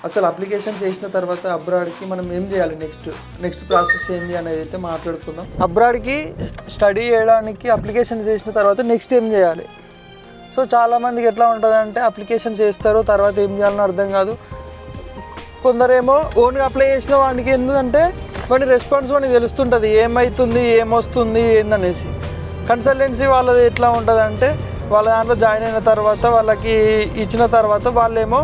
అసలు అప్లికేషన్ చేసిన తర్వాత అబ్రాడ్కి మనం ఏం చేయాలి, నెక్స్ట్ ప్రాసెస్ ఏంది అనేది అయితే మాట్లాడుకుందాం. అబ్రాడ్కి స్టడీ చేయడానికి అప్లికేషన్ చేసిన తర్వాత నెక్స్ట్ ఏం చేయాలి? సో చాలామందికి ఎట్లా ఉంటుందంటే అప్లికేషన్ చేస్తారు, తర్వాత ఏం చేయాలని అర్థం కాదు. కొందరేమో ఓన్గా అప్లై చేసిన వాడికి ఎందుకంటే వాడి రెస్పాన్స్ వాడికి తెలుస్తుంటుంది, ఏమవుతుంది ఏమొస్తుంది ఏందనేసి. కన్సల్టెన్సీ వాళ్ళది ఎట్లా ఉంటుందంటే వాళ్ళ దాంట్లో జాయిన్ అయిన తర్వాత వాళ్ళకి ఇచ్చిన తర్వాత వాళ్ళేమో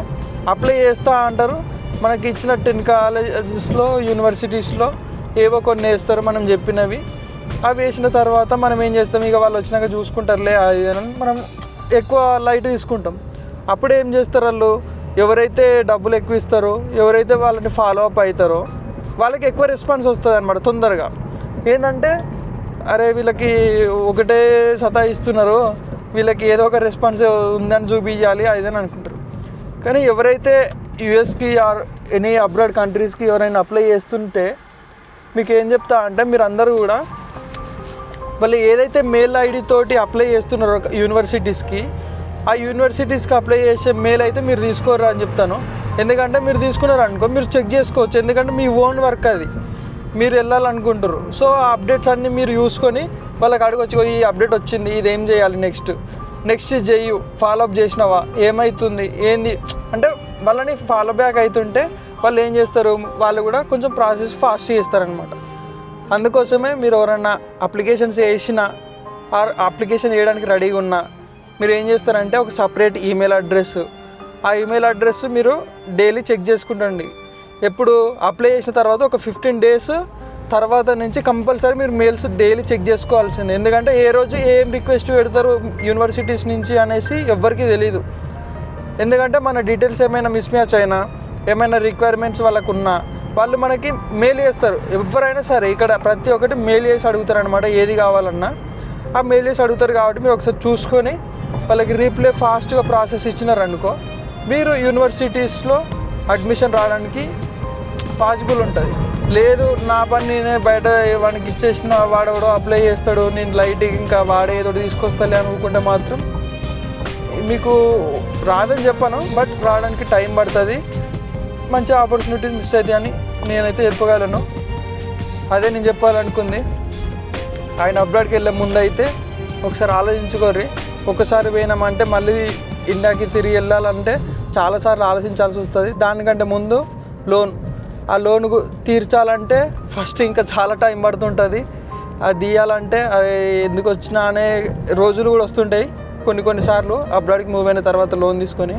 అప్లై చేస్తూ అంటారు. మనకి ఇచ్చిన 10 కాలేజెస్లో యూనివర్సిటీస్లో ఏవో కొన్ని వేస్తారు మనం చెప్పినవి. అవి వేసిన తర్వాత మనం ఏం చేస్తాం, ఇక వాళ్ళు వచ్చినాక చూసుకుంటారులే అది అని మనం ఎక్కువ లైట్ తీసుకుంటాం. అప్పుడు ఏం చేస్తారు వాళ్ళు, ఎవరైతే డబ్బులు ఎక్కువ ఇస్తారో, ఎవరైతే వాళ్ళని ఫాలో అప్ అవుతారో వాళ్ళకి ఎక్కువ రెస్పాన్స్ వస్తుంది అనమాట తొందరగా. ఏంటంటే అరే వీళ్ళకి ఒకటే సతాయిస్తున్నారు, వీళ్ళకి ఏదో ఒక రెస్పాన్స్ ఉందని చూపించాలి అదని అనుకుంటారు. కానీ ఎవరైతే యూఎస్కి ఆర్ ఎనీ అబ్రాడ్ కంట్రీస్కి ఎవరైనా అప్లై చేస్తుంటే మీకు ఏం చెప్తా అంటే మీరు అందరూ కూడా వాళ్ళు ఏదైతే మెయిల్ ఐడి తోటి అప్లై చేస్తున్నారో యూనివర్సిటీస్కి, ఆ యూనివర్సిటీస్కి అప్లై చేసే మెయిల్ అయితే మీరు తీసుకోరు అని చెప్తాను. ఎందుకంటే మీరు తీసుకున్నారు అనుకో మీరు చెక్ చేసుకోవచ్చు, ఎందుకంటే మీ ఓన్ వర్క్ అది, మీరు వెళ్ళాలనుకుంటారు. సో ఆ అప్డేట్స్ అన్నీ మీరు చూసుకొని వాళ్ళకి అడగొచ్చు, ఈ అప్డేట్ వచ్చింది ఇది ఏం చేయాలి, నెక్స్ట్ చెయ్యు, ఫాలోఅప్ చేసినావా, ఏమవుతుంది ఏంది అంటే వాళ్ళని ఫాలో బ్యాక్ అవుతుంటే వాళ్ళు ఏం చేస్తారు, వాళ్ళు కూడా కొంచెం ప్రాసెస్ ఫాస్ట్ చేస్తారనమాట. అందుకోసమే మీరు ఎవరన్నా అప్లికేషన్స్ వేసినా ఆర్ అప్లికేషన్ వేయడానికి రెడీగా ఉన్నా మీరు ఏం చేస్తారంటే ఒక సపరేట్ ఈమెయిల్ అడ్రస్, ఆ ఈమెయిల్ అడ్రస్ మీరు డైలీ చెక్ చేసుకుంటండి. ఎప్పుడు అప్లై చేసిన తర్వాత ఒక 15 days తర్వాత నుంచి కంపల్సరీ మీరు మెయిల్స్ డైలీ చెక్ చేసుకోవాల్సింది. ఎందుకంటే ఏ రోజు ఏం రిక్వెస్ట్ పెడతారు యూనివర్సిటీస్ నుంచి అనేసి ఎవ్వరికీ తెలీదు. ఎందుకంటే మన డీటెయిల్స్ ఏమైనా మిస్ మ్యాచ్ అయినా, ఏమైనా రిక్వైర్మెంట్స్ వాళ్ళకు ఉన్నా వాళ్ళు మనకి మెయిల్ చేస్తారు. ఎవరైనా సరే ఇక్కడ ప్రతి ఒక్కటి మెయిల్ చేసి అడుగుతారు అనమాట, ఏది కావాలన్నా ఆ మెయిల్ చేసి అడుగుతారు. కాబట్టి మీరు ఒకసారి చూసుకొని వాళ్ళకి రీప్లే ఫాస్ట్గా ప్రాసెస్ ఇచ్చినారనుకో మీరు యూనివర్సిటీస్లో అడ్మిషన్ రావడానికి పాసిబుల్ ఉంటుంది. లేదు నా పని నేనే బయట వాడికి ఇచ్చేసిన వాడెవడో అప్లై చేస్తాడు, నేను లైట్ ఇంకా వాడే ఏదో తీసుకొస్తాలే అనుకుంటే మాత్రం మీకు రాదని చెప్పాను, బట్ రావడానికి టైం పడుతుంది. మంచి ఆపర్చునిటీ మిస్ అవుతుంది అని నేనైతే చెప్పగలను. అదే నేను చెప్పాలనుకుంది. ఆయన అబ్రాడ్కి వెళ్ళే ముందు అయితే ఒకసారి ఆలోచించుకోర్రి. ఒకసారి పోయినామంటే మళ్ళీ ఇండియాకి తిరిగి వెళ్ళాలంటే చాలాసార్లు ఆలోచించాల్సి వస్తుంది. దానికంటే ముందు ఆ లోన్ తీర్చాలంటే ఫస్ట్ ఇంకా చాలా టైం పడుతుంటుంది. అది తీయాలంటే అది ఎందుకు వచ్చినా అనే రోజులు కూడా వస్తుంటాయి కొన్నిసార్లు అబ్రాడ్కి మూవ్ అయిన తర్వాత లోన్ తీసుకొని.